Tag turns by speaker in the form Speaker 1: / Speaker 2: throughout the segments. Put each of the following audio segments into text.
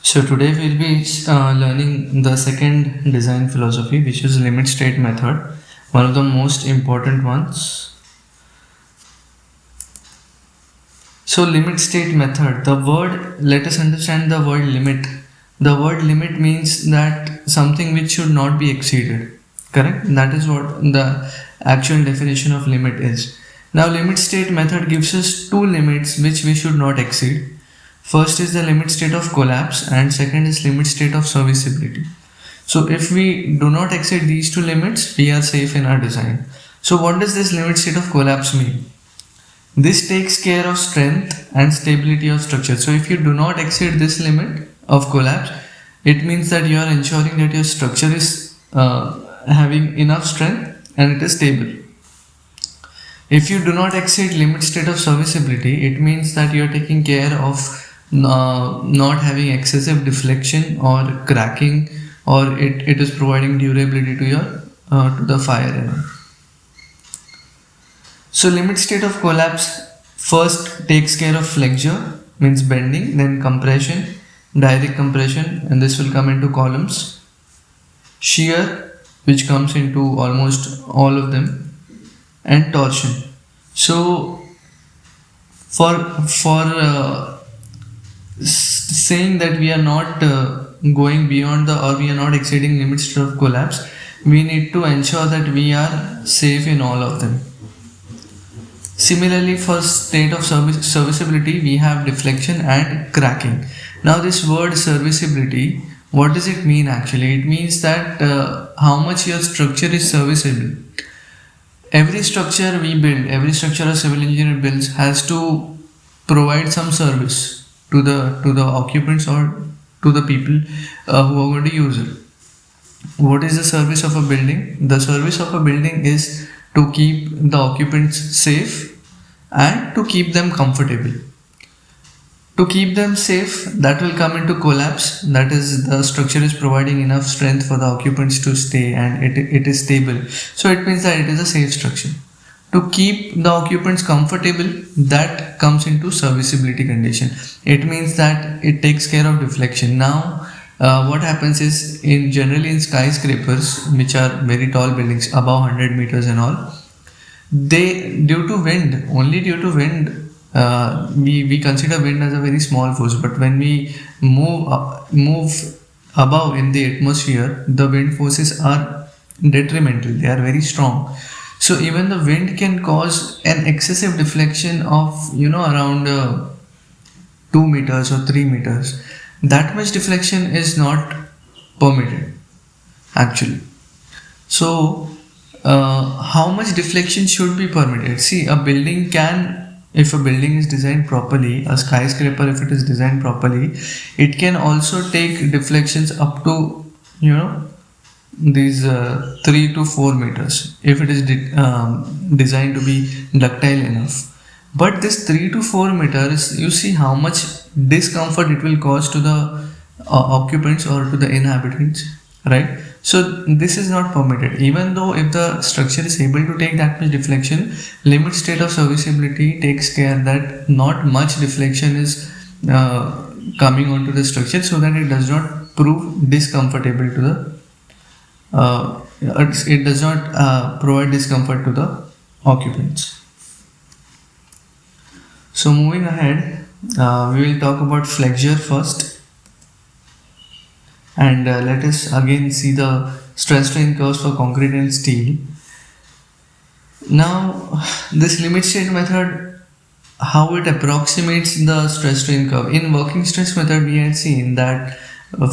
Speaker 1: So today we'll be learning the second design philosophy, which is limit state method, one of the most important ones. So limit state method, let us understand the word limit. The word limit means that something which should not be exceeded, correct? That is what the actual definition of limit is. Now limit state method gives us two limits which we should not exceed. First is the limit state of collapse and second is limit state of serviceability. So if we do not exceed these two limits, we are safe in our design. So what does this limit state of collapse mean? This takes care of strength and stability of structure. So if you do not exceed this limit of collapse, it means that you are ensuring that your structure is having enough strength and it is stable. If you do not exceed limit state of serviceability, it means that you are taking care of not having excessive deflection or cracking, or it is providing durability to your to the fire element. So limit state of collapse first takes care of flexure, means bending, then compression, direct compression, and this will come into columns, shear, which comes into almost all of them, and torsion. So for saying that we are not going beyond or we are not exceeding limit state of collapse, we need to ensure that we are safe in all of them. Similarly, for state of serviceability, we have deflection and cracking. Now this word serviceability, what does it mean actually? It means that how much your structure is serviceable. Every structure we build, every structure a civil engineer builds has to provide some service to the occupants or to the people who are going to use it. What is the service of a building? The service of a building is to keep the occupants safe and to keep them comfortable. To keep them safe, that will come into collapse. That is, the structure is providing enough strength for the occupants to stay and it is stable. So it means that it is a safe structure. To keep the occupants comfortable, that comes into serviceability condition. It means that it takes care of deflection. Now what happens is, generally in skyscrapers, which are very tall buildings above 100 meters and all, they due to wind, we consider wind as a very small force, but when we move above in the atmosphere, the wind forces are detrimental, they are very strong. So even the wind can cause an excessive deflection of around 2 meters or 3 meters. That much deflection is not permitted actually. So how much deflection should be permitted? See, if a building is designed properly, a skyscraper, if it is designed properly, it can also take deflections up to these 3 to 4 meters if it is designed to be ductile enough. But this 3 to 4 meters, you see how much discomfort it will cause to the occupants or to the inhabitants, right? So this is not permitted. Even though if the structure is able to take that much deflection, limit state of serviceability takes care that not much deflection is coming onto the structure, so that it does not prove discomfortable to the it does not provide discomfort to the occupants. So moving ahead, we will talk about flexure first, and let us again see the stress strain curves for concrete and steel. Now this limit state method, how it approximates the stress strain curve. In working stress method, we had seen that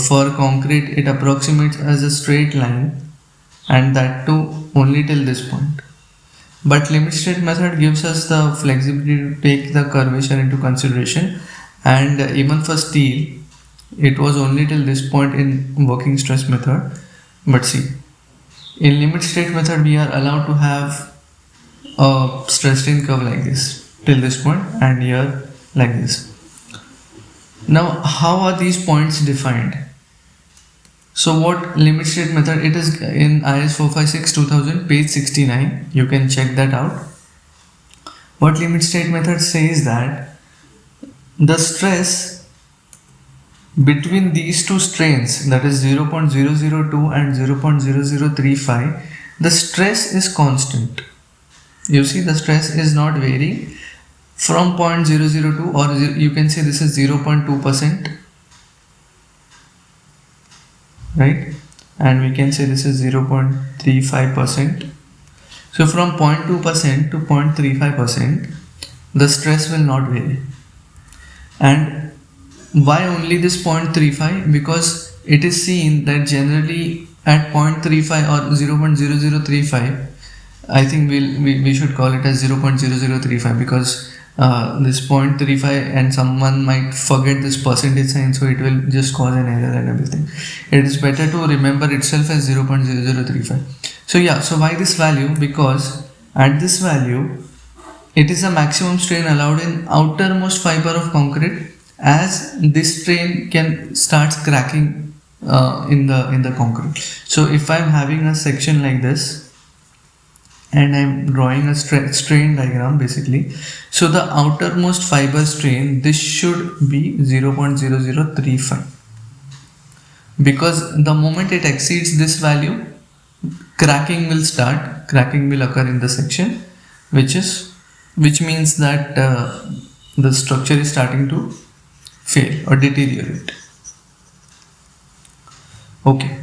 Speaker 1: for concrete it approximates as a straight line, and that too only till this point. But limit state method gives us the flexibility to take the curvature into consideration, and even for steel it was only till this point in working stress method. But see, in limit state method we are allowed to have a stress strain curve like this till this point, and here like this. Now how are these points defined? So what limit state method, it is in IS 456-2000 page 69, you can check that out. What limit state method says that the stress between these two strains, that is 0.002 and 0.0035, the stress is constant. You see, the stress is not varying from 0.002, or you can say this is 0.2%, right? And we can say this is 0.35%. So from 0.2% to 0.35%, the stress will not vary. And why only this 0.35? Because it is seen that generally at 0.35 or 0.0035, I think we should call it as 0.0035, because this 0.35 and someone might forget this percentage sign, so it will just cause an error and everything. It is better to remember itself as 0.0035. So yeah, so why this value? Because at this value, it is the maximum strain allowed in outermost fiber of concrete, as this strain can start cracking in the concrete. So if I'm having a section like this and I'm drawing a strain diagram basically, so the outermost fiber strain, this should be 0.0035, because the moment it exceeds this value, cracking will occur in the section, which means that the structure is starting to fail or deteriorate. Okay.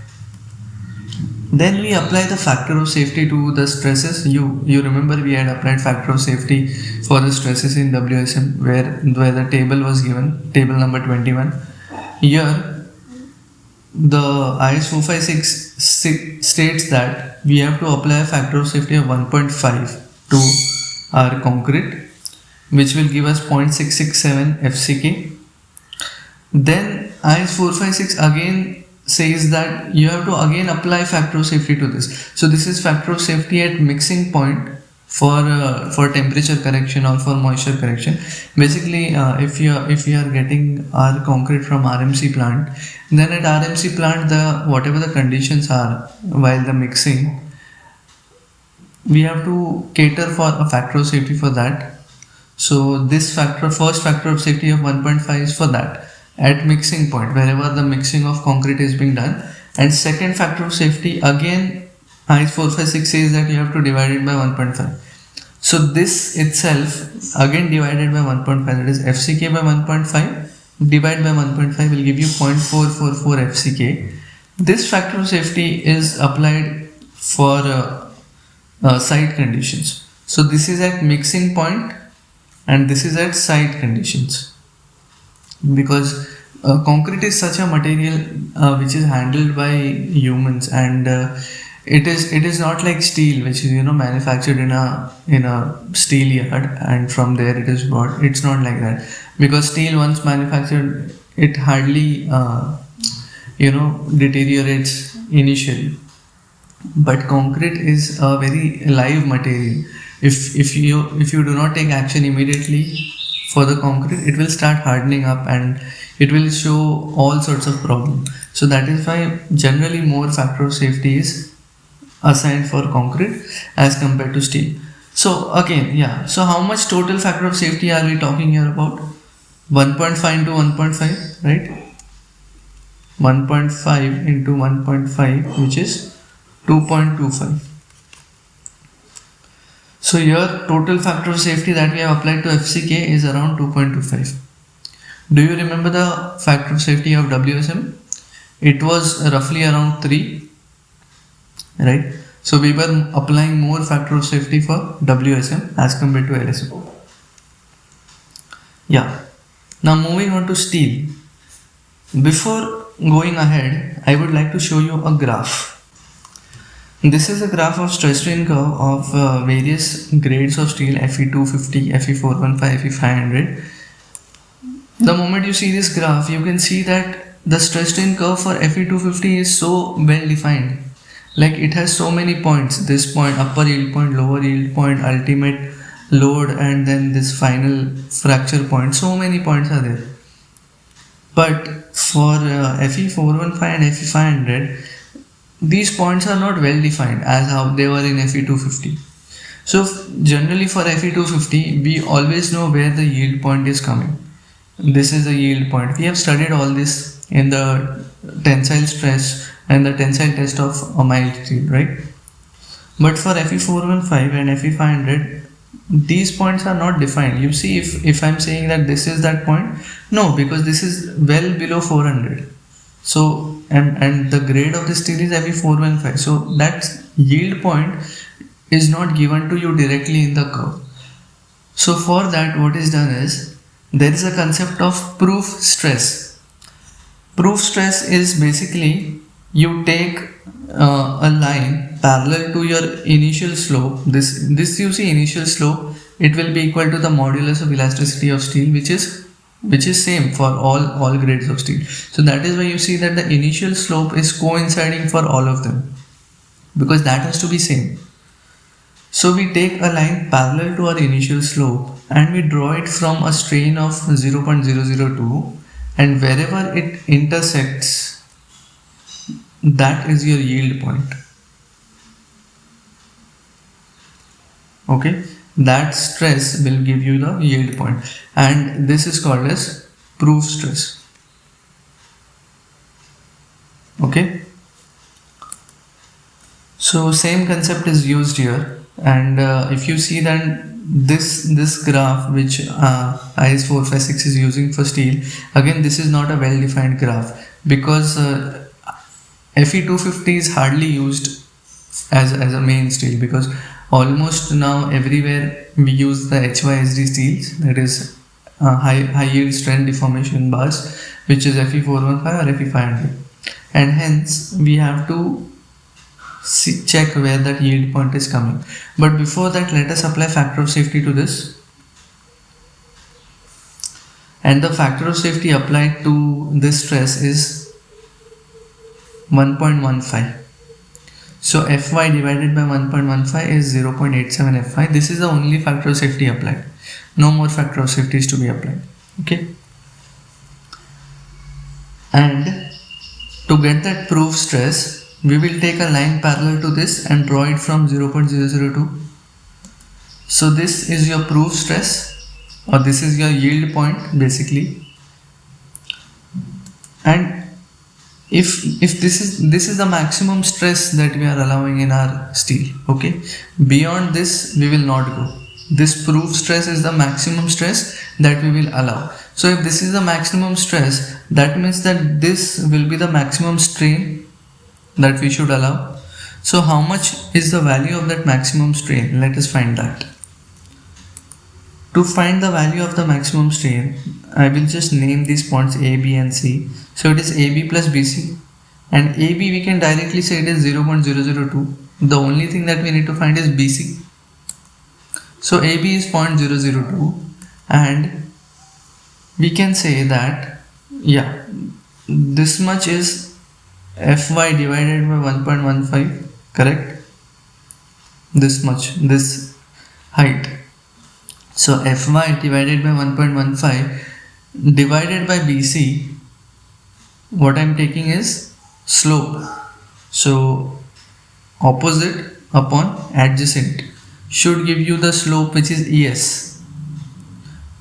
Speaker 1: Then we apply the factor of safety to the stresses. You remember we had applied factor of safety for the stresses in WSM, where the table was given, table number 21. Here the IS 456 states that we have to apply a factor of safety of 1.5 to our concrete, which will give us 0.667 FCK. Then IS 456 again says that you have to again apply factor of safety to this. So this is factor of safety at mixing point for temperature correction or for moisture correction. Basically, if you are getting our concrete from RMC plant, then at RMC plant, whatever the conditions are while the mixing, we have to cater for a factor of safety for that. So this first factor of safety of 1.5 is for that at mixing point, wherever the mixing of concrete is being done. And second factor of safety, again IS 456 says that you have to divide it by 1.5. so this itself again divided by 1.5, that is FCK by 1.5 divided by 1.5 will give you 0.444 FCK. This factor of safety is applied for site conditions. So this is at mixing point and this is at site conditions, because concrete is such a material which is handled by humans, and it is not like steel, which is manufactured in a steel yard and from there it is bought. It's not like that, because steel once manufactured, it hardly deteriorates initially, but concrete is a very live material. If you do not take action immediately for the concrete, it will start hardening up and it will show all sorts of problems. So that is why generally more factor of safety is assigned for concrete as compared to steel. So again, yeah, so how much total factor of safety are we talking here about? 1.5 into 1.5, right? 1.5 into 1.5, which is 2.25. So here total factor of safety that we have applied to FCK is around 2.25. Do you remember the factor of safety of WSM? It was roughly around 3, right? So we were applying more factor of safety for WSM as compared to LSM. Yeah. Now moving on to steel. Before going ahead, I would like to show you a graph. This is a graph of stress strain curve of various grades of steel, Fe250, Fe415, Fe500. The moment you see this graph, you can see that the stress strain curve for Fe250 is so well defined. Like it has so many points, this point, upper yield point, lower yield point, ultimate load, and then this final fracture point. So many points are there. But for Fe415 and Fe500, these points are not well defined as how they were in Fe250. So generally for Fe250, we always know where the yield point is coming. This is the yield point. We have studied all this in the tensile stress and the tensile test of a mild steel, right? But for Fe415 and Fe500, these points are not defined. You see, if I'm saying that this is that point, no, because this is well below 400. So, and the grade of the steel is Fe415. So that yield point is not given to you directly in the curve. So for that, what is done is, there is a concept of proof stress. Proof stress is basically you take a line parallel to your initial slope. This you see initial slope, it will be equal to the modulus of elasticity of steel, which is same for all grades of steel. So that is why you see that the initial slope is coinciding for all of them, because that has to be same. So we take a line parallel to our initial slope and we draw it from a strain of 0.002, and wherever it intersects, that is your yield point. Okay, that stress will give you the yield point, and this is called as proof stress. Okay, so same concept is used here, and if you see that this graph which IS456 is using for steel, again this is not a well defined graph, because Fe250 is hardly used as a main steel, because almost now everywhere we use the HYSD steels, that is high yield strength deformation bars, which is Fe415 or Fe500, and hence we have to check where that yield point is coming. But before that, let us apply factor of safety to this, and the factor of safety applied to this stress is 1.15. So Fy divided by 1.15 is 0.87 Fy. This is the only factor of safety applied. No more factor of safety is to be applied. Okay. And to get that proof stress, we will take a line parallel to this and draw it from 0.002. So this is your proof stress, or this is your yield point basically. And if this is the maximum stress that we are allowing in our steel, okay, beyond this we will not go. This proof stress is the maximum stress that we will allow. So if this is the maximum stress, that means that this will be the maximum strain that we should allow. So how much is the value of that maximum strain? Let us find that. To find the value of the maximum strain, I will just name these points A, B and C. So it is AB plus BC, and AB we can directly say it is 0.002. The only thing that we need to find is BC. So AB is 0.002, and we can say that, yeah, this much is Fy divided by 1.15, correct? This much, this height. So Fy divided by 1.15 divided by BC, what I am taking is slope. So opposite upon adjacent should give you the slope, which is ES.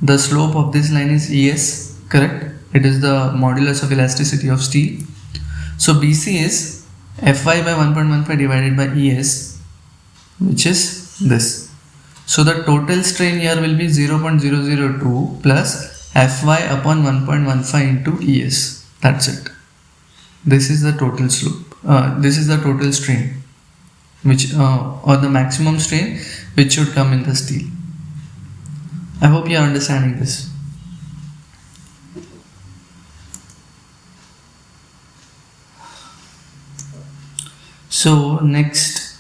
Speaker 1: The slope of this line is ES, correct? It is the modulus of elasticity of steel. So BC is Fy by 1.15 divided by ES, which is this. So the total strain here will be 0.002 plus Fy upon 1.15 into ES. That's it. This is the total slope. This is the total strain, which or the maximum strain which should come in the steel. I hope you are understanding this. So next,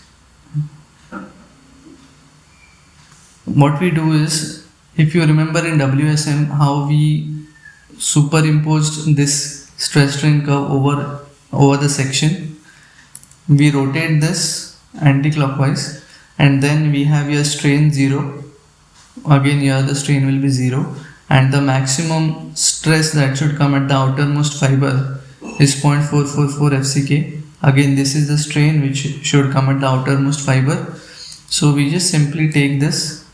Speaker 1: what we do is, if you remember in WSM how we superimposed this stress strain curve over the section, we rotate this anti-clockwise, and then we have your strain 0. Again here the strain will be 0, and the maximum stress that should come at the outermost fiber is 0.444 FCK. Again this is the strain which should come at the outermost fiber. So we just simply take this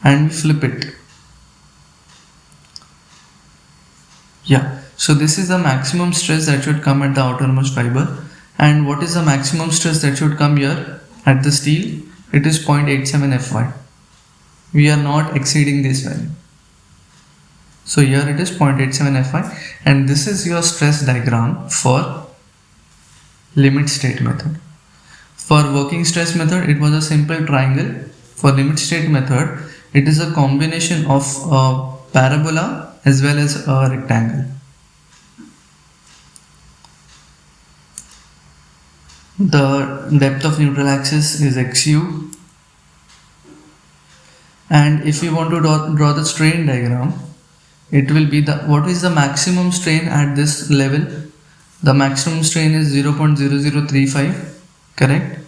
Speaker 1: and we flip it. Yeah. So this is the maximum stress that should come at the outermost fiber. And what is the maximum stress that should come here at the steel? It is 0.87 Fy. We are not exceeding this value. So here it is 0.87 Fy, and this is your stress diagram for limit state method. For working stress method, it was a simple triangle. For limit state method, it is a combination of a parabola as well as a rectangle. The depth of neutral axis is xu, and if we want to draw the strain diagram, it will be what is the maximum strain at this level. The maximum strain is 0.0035, correct?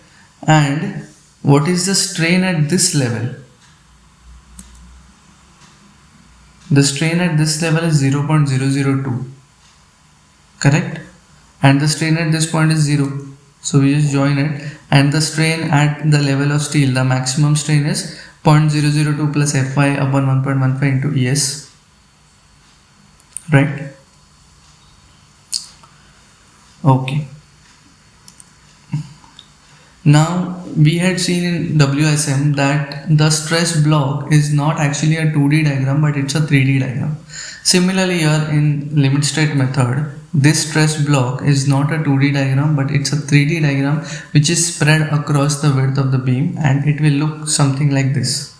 Speaker 1: And what is the strain at this level? The strain at this level is 0.002, correct? And the strain at this point is 0. So we just join it, and the strain at the level of steel, the maximum strain is 0.002 plus Fy upon 1.15 into Es, right? Okay. Now we had seen in WSM that the stress block is not actually a 2D diagram, but it's a 3D diagram. Similarly here in limit state method, this stress block is not a 2D diagram, but it's a 3D diagram which is spread across the width of the beam, and it will look something like this.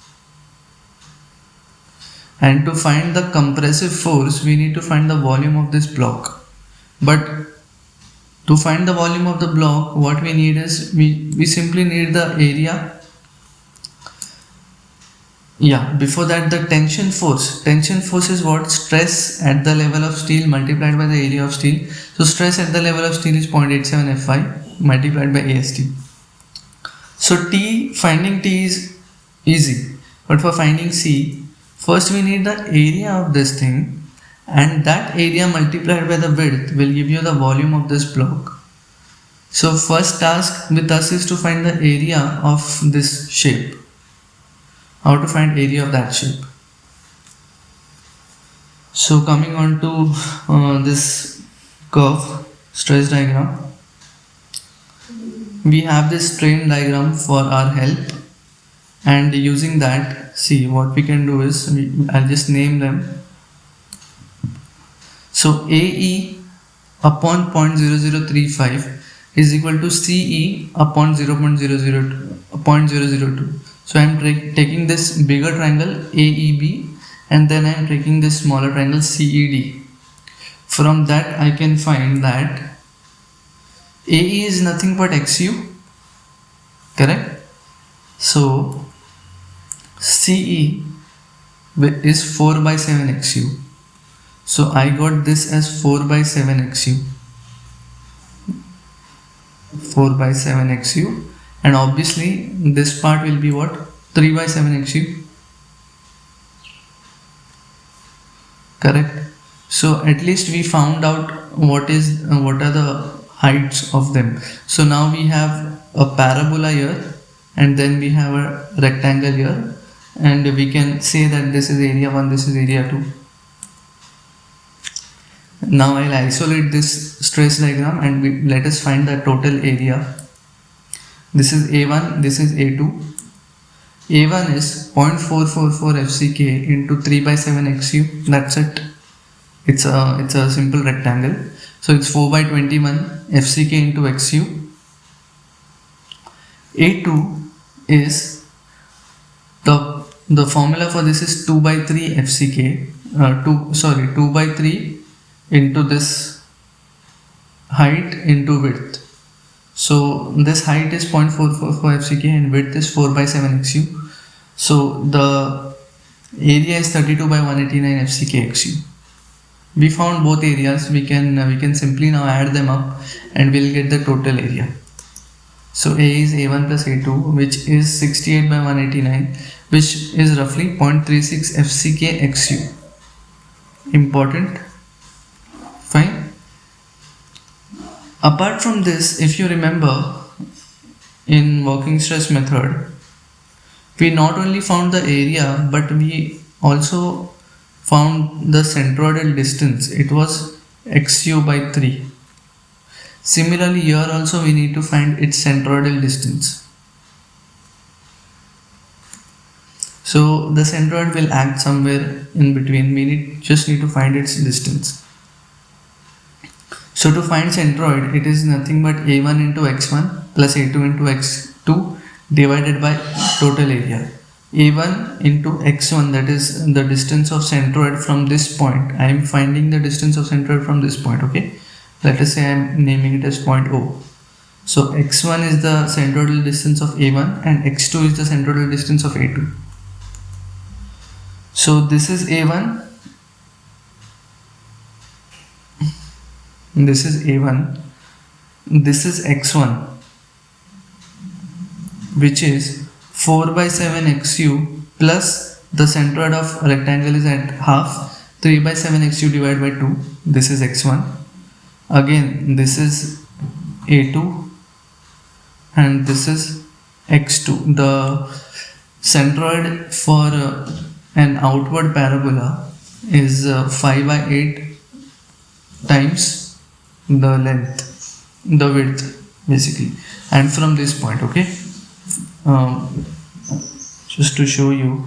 Speaker 1: And to find the compressive force, we need to find the volume of this block. But to find the volume of the block, what we need is we simply need the area. Yeah, before that, the tension force. Tension force is what? Stress at the level of steel multiplied by the area of steel. So stress at the level of steel is 0.87 Fy multiplied by AST. So finding T is easy, but for finding C, first we need the area of this thing, and that area multiplied by the width will give you the volume of this block. So first task with us is to find the area of this shape. How to find area of that shape? So coming on to this curve stress diagram, we have this strain diagram for our help, and using that, see what we can do is I'll just name them. So AE upon 0.0035 is equal to CE upon 0.002. So I am taking this bigger triangle AEB, and then I am taking this smaller triangle CED. From that I can find that AE is nothing but XU, correct? So CE is 4 by 7 XU. So I got this as 4 by 7 XU. 4 by 7 XU, and obviously this part will be what? 3 by 7 XU, correct? So at least we found out what are the heights of them. So now we have a parabola here, and then we have a rectangle here, and we can say that this is area 1, this is area 2. Now I'll isolate this stress diagram, and let us find the total area. This is A1, this is A2. A1 is 0.444 FCK into 3 by 7 XU. That's it. It's a simple rectangle. So it's 4 by 21 FCK into XU. A2 is the formula for this is 2 by 3 FCK. 2 by 3 into this height into width. So this height is 0.444 FCK and width is 4 by 7 XU. So the area is 32 by 189 FCK XU. We found both areas. We can simply now add them up, and we'll get the total area. So A is A1 plus A2, which is 68 by 189, which is roughly 0.36 FCK XU. Important. Fine. Apart from this, if you remember, in working stress method, we not only found the area, but we also found the centroidal distance, it was xu by 3. Similarly, here also we need to find its centroidal distance. So the centroid will act somewhere in between. We just need to find its distance. So to find centroid, it is nothing but a1 into x1 plus a2 into x2 divided by total area. a1 into x1, that is the distance of centroid from this point. I am finding the distance of centroid from this point, okay? Let us say I am naming it as point O. So x1 is the centroidal distance of a1 and x2 is the centroidal distance of a2. So this is a1, this is a1, this is x1, which is 4 by 7 xu plus the centroid of rectangle is at half, 3 by 7 xu divided by 2, this is x1. Again this is a2 and this is x2. The centroid for an outward parabola is 5 by 8 times the length, the width basically, and from this point, okay? Just to show you,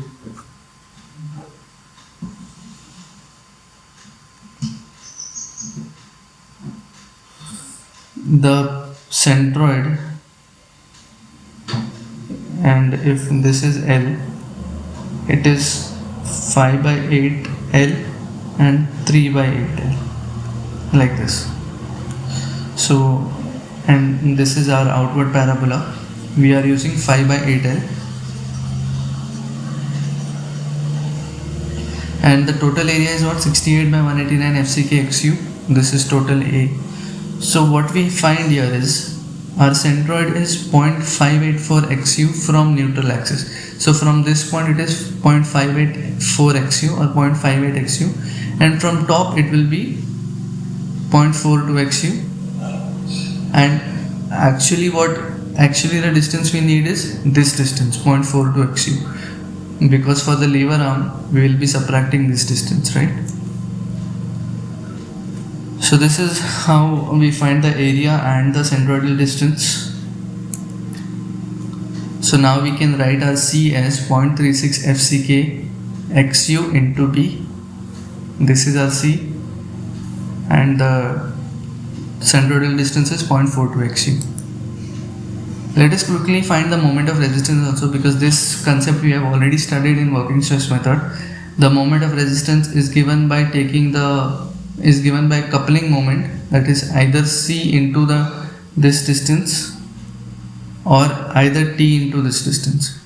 Speaker 1: the centroid, and if this is L, it is 5 by 8 L and 3 by 8 L, like this. So, and this is our outward parabola. We are using 5 by 8 L, and the total area is what, 68 by 189 FCK XU. This is total A. So what we find here is our centroid is 0.584 XU from neutral axis. So from this point it is 0.584 XU or 0.58 XU, and from top it will be 0.42 XU. And actually the distance we need is this distance, 0.42 XU, because for the lever arm we will be subtracting this distance, right? So this is how we find the area and the centroidal distance. So now we can write our C as 0.36 FCK XU into B. This is our C, and the centroidal distance is 0.42 XU. Let us quickly find the moment of resistance also, because this concept we have already studied in working stress method. The moment of resistance is given by coupling moment, that is either C into this distance or either T into this distance.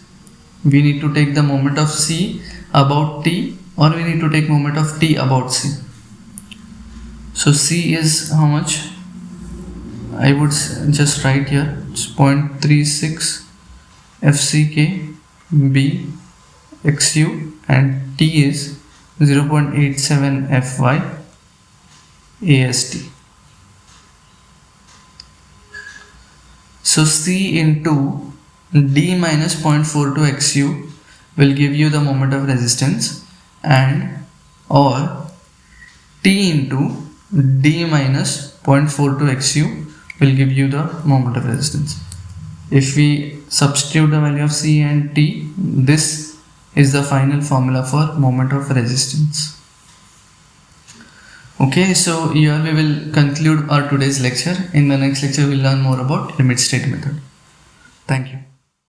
Speaker 1: We need to take the moment of C about T, or we need to take moment of T about C. So C is how much? I would just write here, it's 0.36 FCK B XU, and T is 0.87 FY AST. So C into D minus 0.42 XU will give you the moment of resistance, and or T into D minus 0.42 XU will give you the moment of resistance. If we substitute the value of C and T, this is the final formula for moment of resistance. Okay, so here we will conclude our today's lecture. In the next lecture, we'll learn more about limit state method. Thank you.